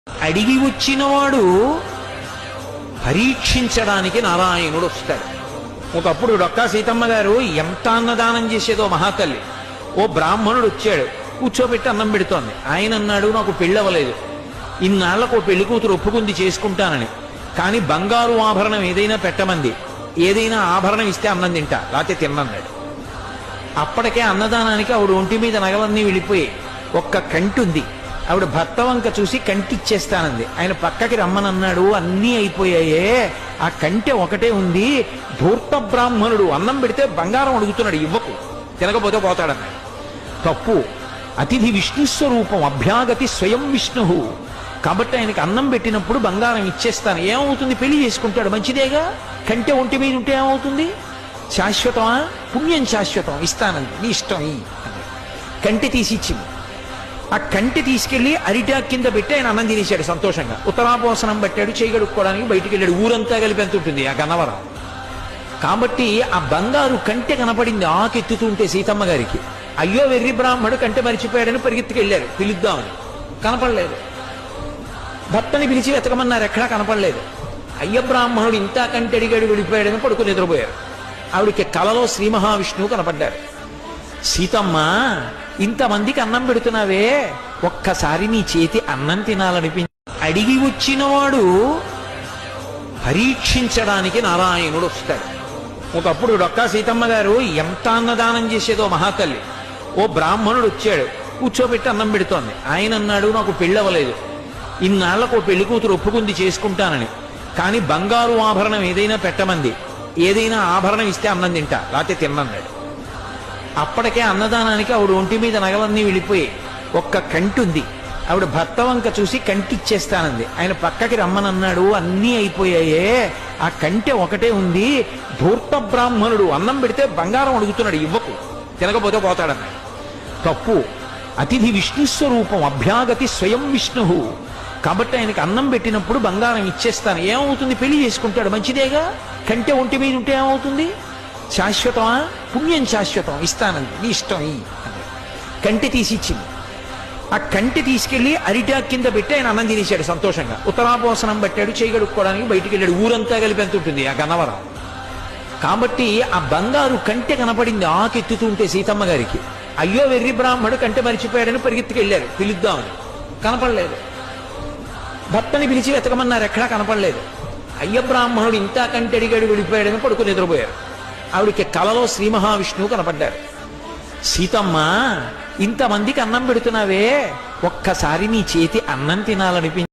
అడిగి వచ్చినవాడు పరీక్షించడానికి నారాయణుడు వస్తాడు. ఒకప్పుడు డొక్కా సీతమ్మ గారు ఎంత అన్నదానం చేసేదో మహాతల్లి. ఓ బ్రాహ్మణుడు వచ్చాడు, కూర్చోబెట్టి అన్నం పెడుతోంది. ఆయన అన్నాడు, నాకు పెళ్ళవలేదు, ఇన్నాళ్లకు పెళ్లి కూతురు ఒప్పుకుంది చేసుకుంటానని, కానీ బంగారు ఆభరణం ఏదైనా పెట్టమంది, ఏదైనా ఆభరణం ఇస్తే అన్నం తింటా, లేకపోతే తిన్నన్నాడు. అప్పటికే అన్నదానానికి ఆవిడ ఒంటి మీద నగలన్నీ వెళ్ళిపోయి ఒక్క కంటి ఉంది. ఆవిడ భర్త వంక చూసి కంటి ఇచ్చేస్తానంది. ఆయన పక్కకి రమ్మనన్నాడు, అన్నీ అయిపోయాయే, ఆ కంటె ఒకటే ఉంది. ధూర్త బ్రాహ్మణుడు అన్నం పెడితే బంగారం అడుగుతున్నాడు, ఇవ్వకు, తినకపోతే పోతాడన్నాడు. తప్పు. అతిథి విష్ణుస్వరూపం, అభ్యాగతి స్వయం విష్ణు. కాబట్టి ఆయనకి అన్నం పెట్టినప్పుడు బంగారం ఇచ్చేస్తాను. ఏమవుతుంది, పెళ్లి చేసుకుంటాడు, మంచిదేగా. కంటె ఒంటి మీద ఉంటే ఏమవుతుంది, శాశ్వతమా? పుణ్యం శాశ్వతం, ఇస్తానంది, నీ ఇష్టం ఈ. కంటె తీసి ఇచ్చింది. ఆ కంటి తీసుకెళ్లి అరిటాక్ కింద పెట్టి ఆయన అన్నం తినేశాడు సంతోషంగా. ఉత్తరాపోసనం పట్టాడు, చేయగడుక్కోవడానికి బయటికి వెళ్ళాడు. ఊరంతా కలిపి ఎంత ఉంటుంది ఆ గన్నవరం. కాబట్టి ఆ బంగారు కంటె కనపడింది ఆకెత్తుతుంటే సీతమ్మ గారికి. అయ్యో వెర్రి బ్రాహ్మడు కంటె మరిచిపోయాడని పరిగెత్తుకెళ్ళారు పిలుద్దామని. కనపడలేదు. భర్తని పిలిచి వెతకమన్నారు, ఎక్కడా కనపడలేదు. అయ్య బ్రాహ్మణుడు ఇంత కంటె అడిగాడు, వెళ్ళిపోయాడని పడుకుని నిద్రపోయారు. ఆవిడికి కలలో శ్రీ మహావిష్ణువు కనపడ్డారు. సీతమ్మ, ఇంతమందికి అన్నం పెడుతున్నావే, ఒక్కసారి నీ చేతి అన్నం తినాలనిపించి. అడిగి వచ్చినవాడు పరీక్షించడానికి నారాయణుడు వస్తాడు. ఒకప్పుడు డొక్కా సీతమ్మ గారు ఎంత అన్నదానం చేసేదో మహాతల్లి. ఓ బ్రాహ్మణుడు వచ్చాడు, కూర్చోబెట్టి అన్నం పెడుతోంది. ఆయన అన్నాడు, నాకు పెళ్ళవలేదు, ఇన్నాళ్లకు పెళ్లి కూతురు ఒప్పుకుంది చేసుకుంటానని, కానీ బంగారు ఆభరణం ఏదైనా పెట్టమంది, ఏదైనా ఆభరణం ఇస్తే అన్నం తింటా, లేకపోతే తిన్నన్నాడు. అప్పటికే అన్నదానానికి ఆవిడ ఒంటి మీద నగలన్నీ వెళ్ళిపోయి ఒక్క కంటి ఉంది. ఆవిడ భర్త వంక చూసి కంటి ఇచ్చేస్తానంది. ఆయన పక్కకి రమ్మనన్నాడు, అన్నీ అయిపోయాయే, ఆ కంటె ఒకటే ఉంది. ధూర్త బ్రాహ్మణుడు అన్నం పెడితే బంగారం అడుగుతున్నాడు, ఇవ్వకు, తినకపోతే పోతాడన్నాడు. తప్పు. అతిథి విష్ణుస్వరూపం, అభ్యాగతి స్వయం విష్ణు. కాబట్టి ఆయనకి అన్నం పెట్టినప్పుడు బంగారం ఇచ్చేస్తాను. ఏమవుతుంది, పెళ్లి చేసుకుంటాడు, మంచిదేగా. కంటె ఒంటి మీద ఉంటే ఏమవుతుంది, శాశ్వతమా? పుణ్యం శాశ్వతం, ఇస్తానంది, నీ ఇష్టం ఈ. కంటె తీసి ఇచ్చింది. ఆ కంటె తీసుకెళ్లి అరిటాక్ కింద పెట్టి ఆయన అన్నం తినేశాడు సంతోషంగా. ఉత్తరాపోసనం పట్టాడు, చేయగడుక్కోవడానికి బయటికి వెళ్ళాడు. ఊరంతా కలిపి ఎంత ఉంటుంది ఆ గన్నవరం. కాబట్టి ఆ బంగారు కంటె కనపడింది ఆకెత్తుతుంటే సీతమ్మ గారికి. అయ్యో వెర్రి బ్రాహ్మడు కంటె మరిచిపోయాడని పరిగెత్తుకెళ్ళారు పిలుద్దామని. కనపడలేదు. భర్తని పిలిచి వెతకమన్నారు, ఎక్కడా కనపడలేదు. అయ్య బ్రాహ్మణుడు ఇంత కంటె అడిగాడు, వెళ్ళిపోయాడని పడుకుని నిద్రపోయారు. ఆవిడికి కలలో శ్రీ మహావిష్ణువు కనపడ్డారు. సీతమ్మ, ఇంతమందికి అన్నం పెడుతున్నావే, ఒక్కసారి నీ చేతి అన్నం తినాలనిపించి.